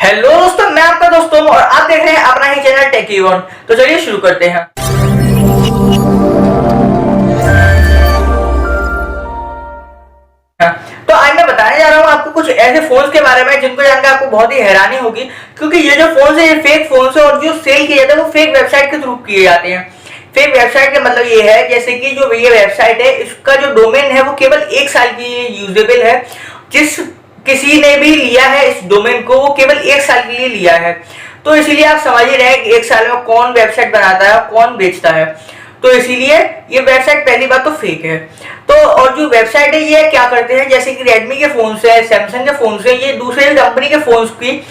Hello दोस्तों, मैं आपका दोस्त हूं और आप देख रहे हैं अपना ही चैनल टेक इवन। तो चलिए शुरू करते हैं। तो आज मैं बताने जा रहा हूं आपको कुछ ऐसे फोन्स के बारे में जिनको जानकर आपको बहुत ही हैरानी होगी, क्योंकि ये जो फोन्स है ये फेक फोन्स है और जो सेल किए जाते हैं वो फेक वेबसाइट के थ्रू किए जाते हैं। फेक वेबसाइट का मतलब ये है जैसे कि जो ये वेबसाइट है इसका जो डोमेन है वो केवल 1 साल की यूजेबल है। जिस किसी ने भी लिया है इस डोमेन को वो केवल 1 साल के लिए लिया है। तो इसीलिए आप समझ ही रहे हैं कि 1 साल में कौन वेबसाइट बनाता है कौन बेचता है। तो इसीलिए ये वेबसाइट पहली बात तो फेक है। तो और जो वेबसाइट है ये क्या करते हैं, जैसे कि रेडमी के फोन है, सैमसंग के फोन है, ये दूसरे कंपनी के फोन की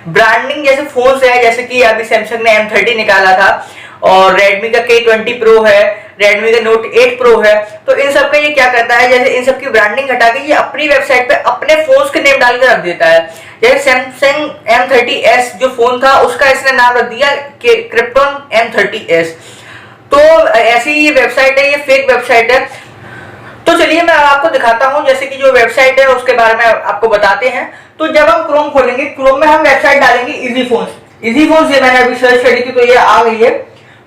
ब्रांडिंग जैसे फोन है, जैसे कि अभी सैमसंग ने M30 निकाला था और रेडमी का K20 प्रो है, रेडमी का नोट 8 प्रो है। तो इन सब का ये क्या करता है, जैसे इन सब की ब्रांडिंग हटा के ये अपनी वेबसाइट पे अपने फोन्स के नेम डाल के रख देता है। जैसे सैमसंग M30s जो फोन था उसका इसने नाम रख दिया क्रिप्टॉन M30s। तो ऐसी ये वेबसाइट है, ये फेक वेबसाइट है। तो चलिए मैं आपको दिखाता हूं, जैसे कि जो वेबसाइट है उसके बारे में आपको बताते हैं। तो जब हम क्रोम खोलेंगे, क्रोम में हम वेबसाइट डालेंगे इजी फोन्स। इजी फोन्स ये मैंने अभी सर्च करी थी तो ये आ गई है।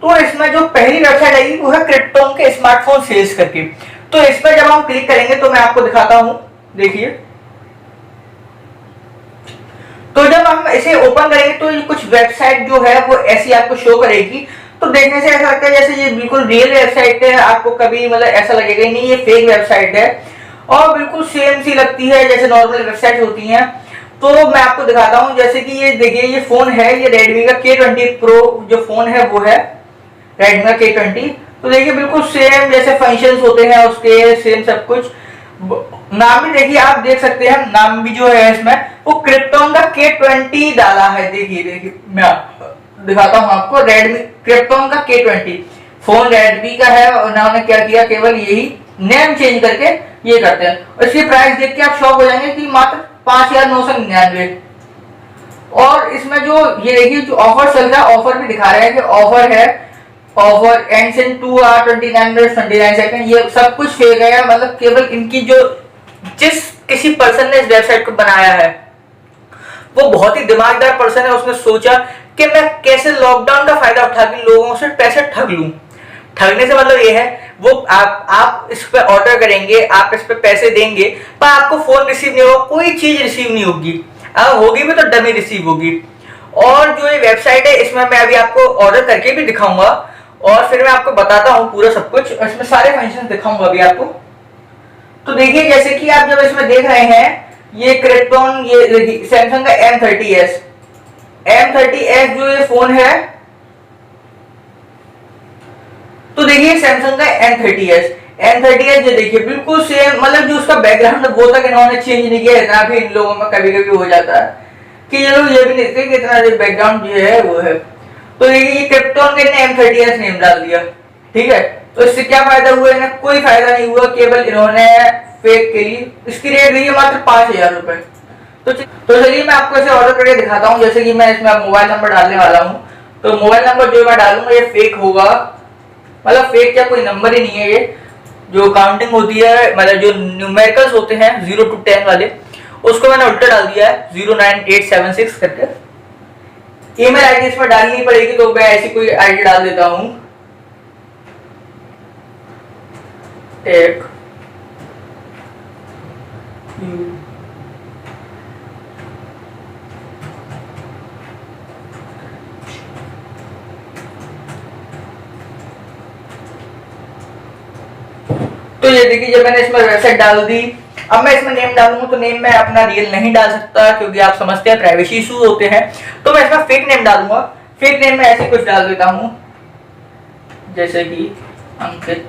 तो इसमें जो पहली वेबसाइट आएगी वो है क्रिप्टॉन के स्मार्टफोन सेल्स करके। तो इस पर जब हम क्लिक करेंगे तो मैं आपको दिखाता हूं, देखिए। तो जब हम इसे ओपन करेंगे तो ये कुछ वेबसाइट जो है वो ऐसी आपको शो करेगी। तो देखने से ऐसा लगता है जैसे ये बिल्कुल रियल वेबसाइट है, आपको कभी मतलब ऐसा लगेगा ही नहीं ये फेक वेबसाइट है और बिल्कुल सेम सी लगती है जैसे नॉर्मल वेबसाइट होती हैं। तो मैं आपको दिखाता हूं, जैसे कि ये देखिए ये फोन है, ये रेडमी का K20 प्रो जो फोन है वो है रेडमी का K20। तो देखिए बिल्कुल सेम जैसे फंक्शंस होते हैं उसके, सेम सब कुछ। नाम भी देखिए, आप देख सकते हैं नाम भी जो है इसमें वो क्रिप्टॉन का K20 डाला है। देखिए देखिए मैं दिखाता हूं आपको, रेडमी क्रिप्टॉन का K20 फोन रेडमी का है और उन्होंने क्या किया, केवल यही नेम चेंज करके ये करते हैं। और इसकी प्राइस देख के आप शॉक हो जाएंगे कि मात्र 5,999। और इसमें जो ये देखिए जो ऑफर चल रहा है, ऑफर भी दिखा रहे हैं कि ऑफर है, offer ends in 2 hours 29 minutes 29 seconds। ये सब कुछ फेक है, मतलब केवल इनकी जो जिस किसी पर्सन ने इस वेबसाइट को बनाया है वो बहुत ही दिमागदार पर्सन है। उसने सोचा कि मैं कैसे लॉकडाउन का फायदा उठा के लोगों से पैसे ठग लूं। ठगने से मतलब ये है वो आप इस पे ऑर्डर करेंगे, आप इस पे पैसे देंगे पर आपको फोन रिसीव नहीं होगा, कोई चीज रिसीव नहीं होगी, अगर होगी भी तो डमी रिसीव होगी। और जो ये वेबसाइट है इसमें मैं अभी आपको ऑर्डर करके भी दिखाऊंगा और फिर मैं आपको बताता हूँ पूरा सब कुछ, इसमें सारे फंक्शन दिखाऊंगा अभी आपको। तो देखिए जैसे कि आप जब इसमें देख रहे हैं ये क्रिप्टॉन, ये देखिए सैमसंग का M30s जो ये फोन है। तो देखिए सैमसंग का M30s जो देखिए बिल्कुल सेम, मतलब जो उसका बैकग्राउंड है वो तक इन्होंने चेंज नहीं किया। इतना भी इन लोगों में कभी कभी हो जाता है कि ये लोग ये भी नहीं देखते कि इतना जो बैकग्राउंड जो है वो है। तो ये क्रिप्टॉन के M30s नेम डाल दिया, ठीक है। तो इससे क्या फायदा हुआ, इन्हें कोई फायदा नहीं हुआ, केवल इन्होंने फेक के लिए इसकी रेट दी है मात्र 5,000 रुपए। तो चलिए मैं आपको इसे ऑर्डर करके दिखाता हूँ। जैसे कि मैं इसमें मोबाइल नंबर डालने वाला हूँ, तो मोबाइल नंबर जो मैं डालूंगा ये फेक होगा, मतलब फेक क्या कोई नंबर ही नहीं है। ये जो काउंटिंग होती है, मतलब जो न्यूमेरिकल्स होते हैं 0 to 10 वाले, उसको मैंने उल्टा डाल दिया है 09876 करके। ईमेल आईडी इसमें डालनी पड़ेगी तो मैं ऐसी कोई आईडी डाल देता हूं, टेक तो ये देखिए जब मैंने इसमें वेबसाइट डाल दी, अब मैं इसमें नेम डालूंगा तो नेम मैं अपना रियल नहीं डाल सकता क्योंकि आप समझते हैं प्राइवेसी इशू होते हैं। तो मैं इसमें फेक नेम डालूंगा। फेक नेम में ऐसे कुछ डाल देता हूं जैसे कि अंकित।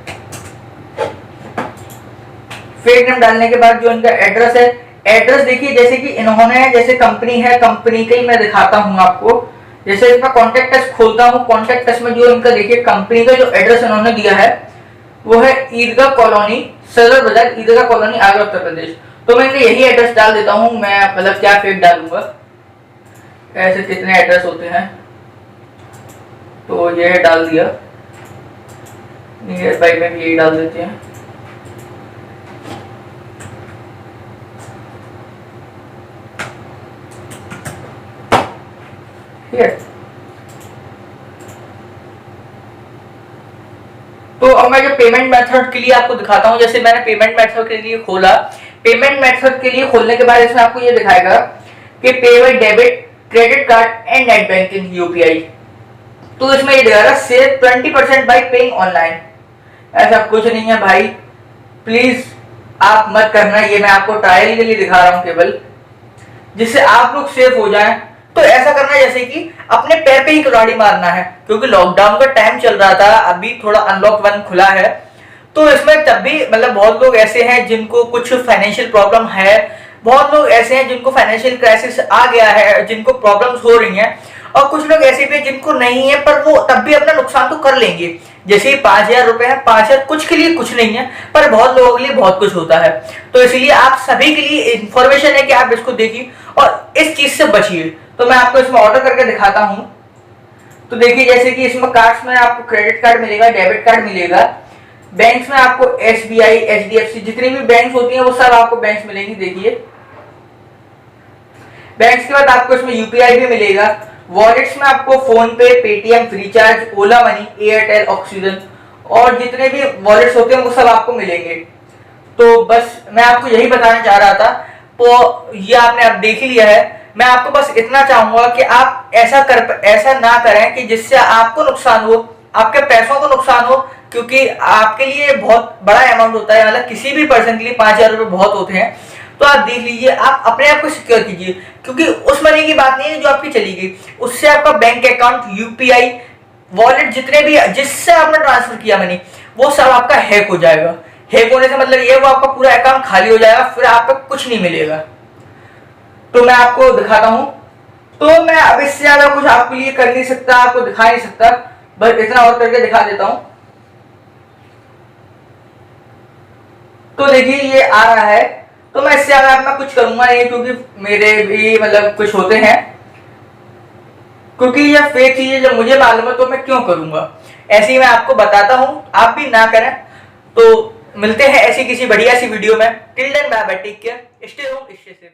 फेक नेम डालने के बाद जो इनका एड्रेस है, एड्रेस देखिए जैसे कि इन्होंने, जैसे कंपनी है, कंपनी का ही मैं दिखाता हूं आपको। जैसे इसमें कॉन्टेक्ट अस खोलता हूं, कॉन्टेक्ट अस में जो इनका देखिए कंपनी का जो एड्रेस इन्होंने दिया है वो है ईदगाह कॉलोनी, सदर बाजार, ईदगाह कॉलोनी, आगरा, उत्तर प्रदेश। तो मैं इनका यही एड्रेस डाल देता हूं। मैं मतलब क्या फेक डालूंगा, ऐसे कितने एड्रेस होते हैं तो ये डाल दिया, नियर बाई में भी यही डाल देते हैं। ठीक है। तो अब मैं जो पेमेंट मेथड के लिए आपको दिखाता हूं, जैसे मैंने पेमेंट मेथड के लिए खोला, पेमेंट मेथड के लिए खोलने के बाद इसमें आपको ये दिखाएगा कि pay by debit, credit card and net banking UPI. तो इसमें ये दिखाएगा सेव 20% बाय पेइंग ऑनलाइन। ऐसा कुछ नहीं है भाई, प्लीज आप मत करना, ये मैं आपको ट्रायल के लिए दिखा रहा हूं केवल, जिससे आप लोग सेफ हो जाएं। तो ऐसा करना है जैसे कि अपने पैर पे ही कुल्हाड़ी मारना है, क्योंकि लॉकडाउन का टाइम चल रहा था, अभी थोड़ा अनलॉक 1 खुला है, तो इसमें तब भी मतलब बहुत लोग ऐसे हैं जिनको कुछ फाइनेंशियल प्रॉब्लम है, बहुत लोग ऐसे हैं जिनको फाइनेंशियल क्राइसिस आ गया है, जिनको प्रॉब्लम्स हो रही हैं, और कुछ लोग ऐसे भी हैं जिनको नहीं है पर वो तब भी अपना नुकसान तो कर लेंगे। जैसे 5,000 रुपए है, 5,000 कुछ के लिए कुछ नहीं है, पर बहुत लोगों के लिए बहुत कुछ होता है। तो इसलिए आप सभी के लिए इंफॉर्मेशन है कि आप इसको देखिए और इस चीज से बचिए। तो मैं आपको इसमें ऑर्डर करके दिखाता हूं। तो देखिए जैसे कि इसमें कार्ड्स में आपको क्रेडिट कार्ड मिलेगा, डेबिट कार्ड मिलेगा, बैंक्स में आपको एसबीआई, एचडीएफसी, जितनी भी बैंक्स होती हैं वो सब आपको बैंक्स मिलेंगी। देखिए बैंक्स के बाद आपको इसमें यूपीआई भी मिलेगा, वॉलेट्स में आपको फोन पे, पेटीएम, फ्रीचार्ज, ओला मनी, एयरटेल, ऑक्सीजन और जितने भी वॉलेट्स होते हैं वो सब आपको मिलेंगे। तो बस मैं आपको यही बताना चाह रहा था। तो ये आपने अब देख ही लिया है। मैं आपको बस इतना चाहूंगा कि आप ऐसा ना करें कि जिससे आपको नुकसान हो, आपके पैसों को नुकसान हो, क्योंकि आपके लिए बहुत बड़ा अमाउंट होता है, मतलब किसी भी पर्सन के लिए 5,000 रुपए बहुत होते हैं। तो आप देख लीजिए, आप अपने आप को सिक्योर कीजिए, क्योंकि उस मनी की बात नहीं है जो आपकी चली गई, उससे आपका बैंक अकाउंट, यूपीआई, वॉलेट, जितने भी जिससे आपने ट्रांसफर किया मनी, वो सब आपका हैक हो जाएगा। हैक होने से मतलब ये वो आपका पूरा अकाउंट खाली हो जाएगा, फिर आपका कुछ नहीं मिलेगा। तो मैं आपको दिखाता हूं। तो मैं अब इससे ज्यादा कुछ आपके लिए कर नहीं सकता, आपको दिखा नहीं सकता, बस इतना और करके दिखा देता हूं। तो देखिए ये आ रहा है। तो मैं इससे ज्यादा अपना कुछ करूंगा नहीं, क्योंकि मेरे भी मतलब कुछ होते हैं, क्योंकि ये फेक चीजें जब मुझे मालूम है तो मैं क्यों करूंगा। ऐसे ही मैं आपको बताता हूं, आप भी ना करें। तो मिलते हैं ऐसी किसी बढ़िया सी वीडियो में। Till then bye bye, take care, stay home, stay safe.